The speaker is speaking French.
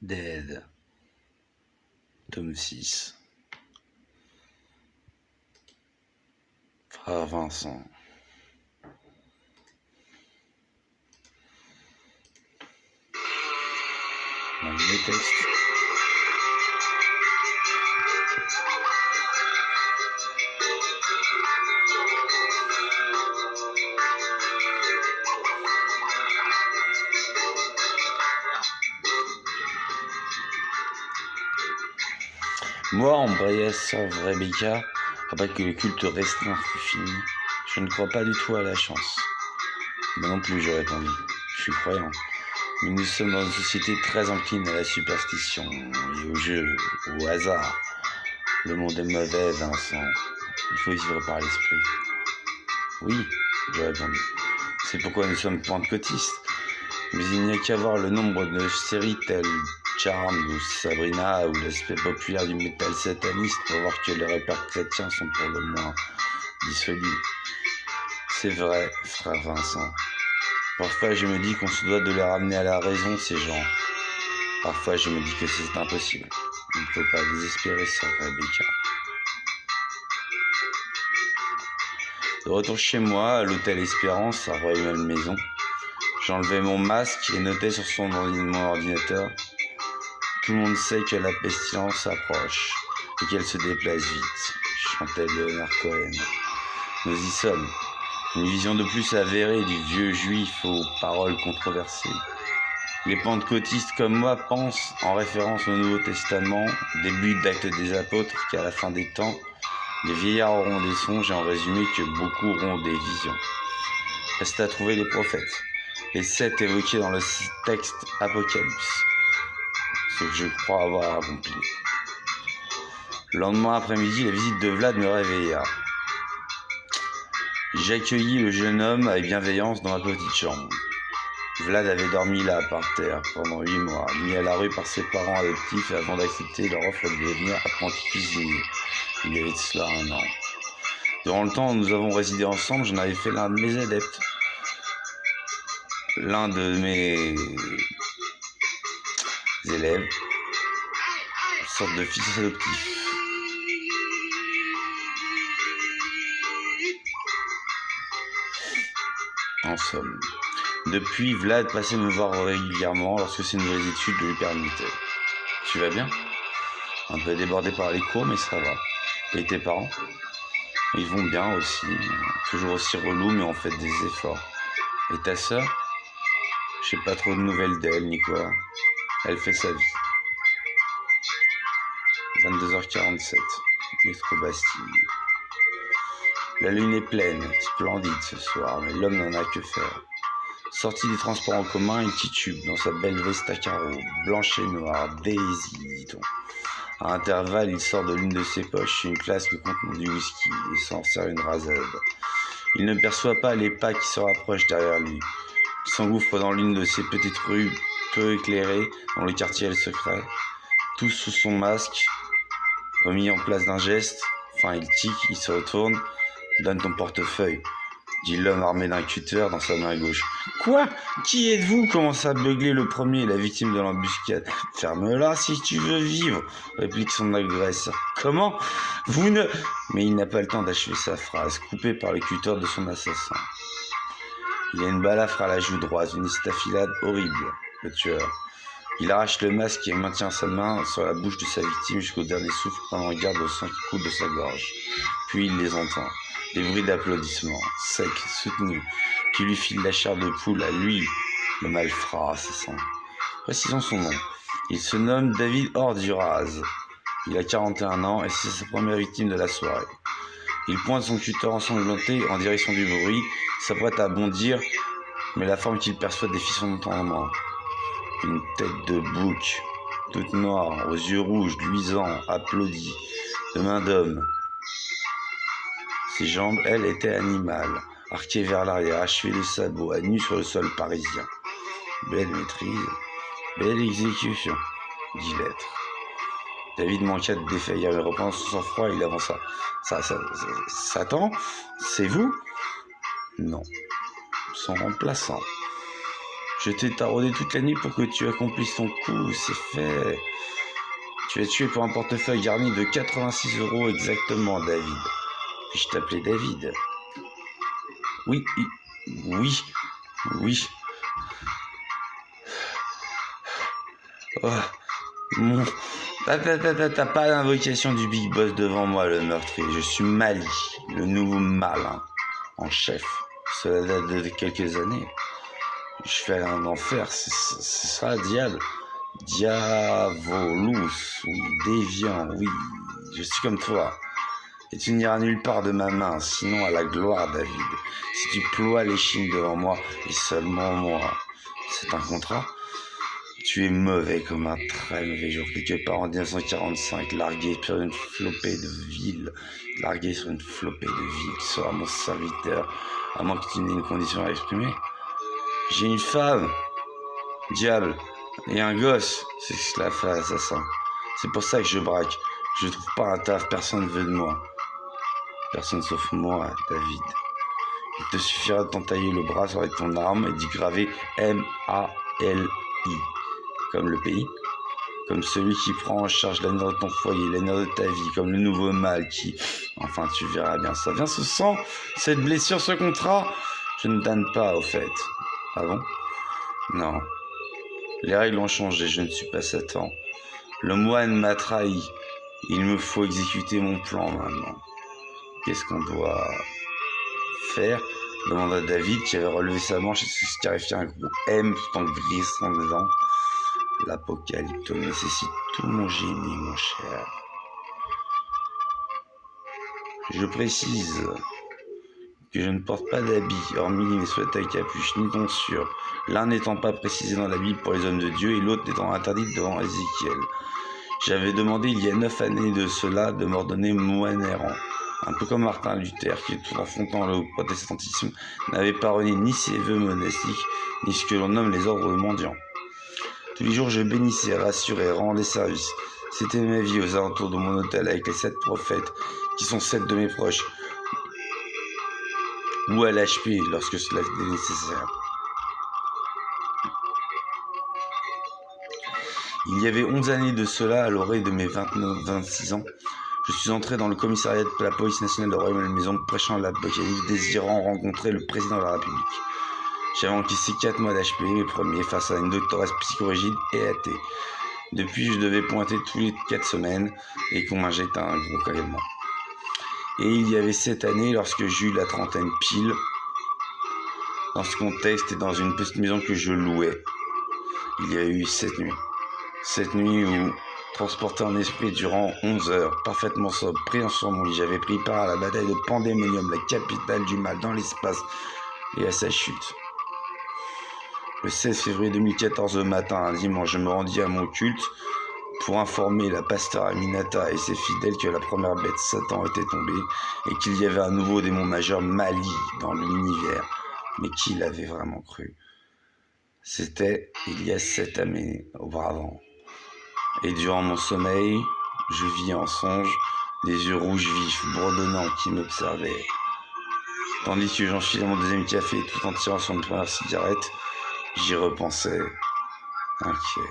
Dead, tome 6. Frère Vincent. Le texte. Moi, Andreas Rebecca, après que le culte restreint fut fini, je ne crois pas du tout à la chance. Moi non plus, je répondis. Je suis croyant. Mais nous sommes dans une société très encline à la superstition et au jeu, au hasard. Le monde est mauvais, Vincent. Il faut vivre par l'esprit. Oui, je répondis. C'est pourquoi nous sommes pentecôtistes. Mais il n'y a qu'à voir le nombre de séries telles Charmed ou Sabrina ou l'aspect populaire du métal sataniste pour voir que les repères chrétiens sont pour le moins dissolus. C'est vrai, frère Vincent. Parfois je me dis qu'on se doit de les ramener à la raison, ces gens. Parfois je me dis que c'est impossible. Il ne faut pas désespérer, sœur Rebecca. De retour chez moi, à l'hôtel Espérance, à Royal Maison, j'enlevai mon masque et notais sur mon ordinateur. Tout le monde sait que la pestilence approche et qu'elle se déplace vite, chantait Leonard Cohen. Nous y sommes. Une vision de plus avérée du vieux juif aux paroles controversées. Les pentecôtistes comme moi pensent, en référence au Nouveau Testament, début d'Actes des Apôtres, qu'à la fin des temps, les vieillards auront des songes et en résumé que beaucoup auront des visions. Reste à trouver les prophètes, les 7 évoqués dans le texte Apocalypse, ce que je crois avoir accompli. Le lendemain après-midi, la visite de Vlad me réveilla. J'accueillis le jeune homme avec bienveillance dans ma petite chambre. Vlad avait dormi là, par terre, pendant 8 mois, mis à la rue par ses parents adoptifs avant d'accepter leur offre de devenir apprenti cuisinier. Il y avait de cela 1 an. Durant le temps où nous avons résidé ensemble, j'en avais fait l'un de mes adeptes. L'un de mes élèves, une sorte de fils adoptif. En somme. Depuis, Vlad passait me voir régulièrement lorsque ses nouvelles études le lui permettaient. Tu vas bien? Un peu débordé par les cours, mais ça va. Et tes parents? Ils vont bien aussi. Toujours aussi relous, mais on fait des efforts. Et ta sœur? J'ai pas trop de nouvelles d'elle, ni quoi. Elle fait sa vie. 22h47. Métro Bastille. La lune est pleine, splendide ce soir, mais l'homme n'en a que faire. Sorti des transports en commun, il titube dans sa belle veste à carreaux, blanche et noire, Daisy, dit-on. À intervalles, il sort de l'une de ses poches une flasque contenant du whisky et s'en sert une rasade. Il ne perçoit pas les pas qui se rapprochent derrière lui. Il s'engouffre dans l'une de ces petites rues peu éclairées dont le quartier est le secret. Tout sous son masque, remis en place d'un geste. Enfin, il tique, il se retourne. Donne ton portefeuille, dit l'homme armé d'un cutter dans sa main gauche. Quoi? Qui êtes-vous? Commence à beugler le premier, la victime de l'embuscade. Ferme-la si tu veux vivre, réplique son agresseur. Comment? Vous ne... Mais il n'a pas le temps d'achever sa phrase, coupé par le cutter de son assassin. Il a une balafre à la joue droite, une estafilade horrible, le tueur. Il arrache le masque et maintient sa main sur la bouche de sa victime jusqu'au dernier souffle, prenant garde au sang qui coule de sa gorge. Puis il les entend. Des bruits d'applaudissements, secs, soutenus, qui lui filent la chair de poule à lui, le malfrat assassin. Précisons son nom. Il se nomme David Orduraz. Il a 41 ans et c'est sa première victime de la soirée. Il pointe son cutter ensanglanté en direction du bruit, s'apprête à bondir, mais la forme qu'il perçoit défie son entendement. Une tête de bouc, toute noire, aux yeux rouges, luisants, applaudie, de main d'homme. Ses jambes, elles, étaient animales, arquées vers l'arrière, achevées de sabots, à nu sur le sol parisien. Belle maîtrise, belle exécution, dit l'être. David manqua de défaillir, mais reprenant son sang-froid, il avança. Satan, c'est vous? Non, son remplaçant. Je t'ai taraudé toute la nuit pour que tu accomplisses ton coup, c'est fait. Tu es tué pour un portefeuille garni de 86 € exactement, David. Puis je t'appelais David. Oui, oui, oui. Oh, mon... T'as pas l'invocation du Big Boss devant moi, le meurtrier. Je suis Mali, le nouveau malin en chef. Cela date de quelques années. Je fais un enfer, c'est ça, diable. Diavolus, oui, déviant, oui. Je suis comme toi. Et tu n'iras nulle part de ma main, sinon à la gloire, David. Si tu ploies l'échine devant moi, et seulement moi. C'est un contrat. Tu es mauvais comme un très mauvais jour. Quelque part en 1945, largué sur une flopée de villes. Largué sur une flopée de villes. Tu seras mon serviteur, à moins que tu n'aies une condition à exprimer. J'ai une femme, diable, et un gosse. C'est ce que cela fait, assassin. C'est pour ça que je braque. Je trouve pas un taf, personne ne veut de moi. Personne sauf moi, David. Il te suffira de t'entailler le bras avec ton arme et d'y graver M-A-L-I. Comme le pays, comme celui qui prend en charge l'avenir de ton foyer, l'avenir de ta vie, comme le nouveau mal qui... Enfin, tu verras bien, ça vient ce sang, cette blessure, ce contrat. Je ne donne pas, au fait. Ah bon? Non. Les règles ont changé, je ne suis pas Satan. Le moine m'a trahi. Il me faut exécuter mon plan maintenant. Qu'est-ce qu'on doit faire? Demanda David qui avait relevé sa manche et se scarifiait un gros M tout en glissant dedans. L'apocalypse nécessite tout mon génie, mon cher. Je précise que je ne porte pas d'habit, hormis mes sweats à capuche, ni tonsure, l'un n'étant pas précisé dans la Bible pour les hommes de Dieu et l'autre n'étant interdit devant Ézéchiel. J'avais demandé il y a 9 années de cela de m'ordonner moine errant, un peu comme Martin Luther qui, tout en fondant le protestantisme, n'avait pas renié ni ses vœux monastiques, ni ce que l'on nomme les ordres mendiants. Tous les jours, je bénissais, rassurais, rendais service. C'était ma vie aux alentours de mon hôtel avec les 7 prophètes, qui sont 7 de mes proches, ou à l'HP lorsque cela était nécessaire. Il y avait 11 années de cela, à l'orée de mes 26 ans, je suis entré dans le commissariat de la police nationale de Rueil-Malmaison, prêchant l'apocalypse, désirant rencontrer le président de la République. J'avais encaissé 4 mois d'HP, mes premiers, face à une doctoresse psychorigide et athée. Depuis, je devais pointer tous les 4 semaines et qu'on m'injecte un gros calmant. Et il y avait 7 années, lorsque j'eus la trentaine pile, dans ce contexte et dans une petite maison que je louais, il y a eu 7 nuits. 7 nuits où, transporté en esprit durant 11 heures, parfaitement sobre, pris sur mon lit, j'avais pris part à la bataille de Pandémonium, la capitale du mal dans l'espace, et à sa chute. Le 16 février 2014 au matin, un dimanche, je me rendis à mon culte pour informer la pasteur Aminata et ses fidèles que la première bête Satan était tombée et qu'il y avait un nouveau démon majeur Mali dans l'univers. Mais qui l'avait vraiment cru? C'était il y a 7 années auparavant. Et durant mon sommeil, je vis en songe des yeux rouges vifs, bourdonnants qui m'observaient. Tandis que j'enfilais mon deuxième café tout en tirant sur une première cigarette, j'y repensais, inquiet.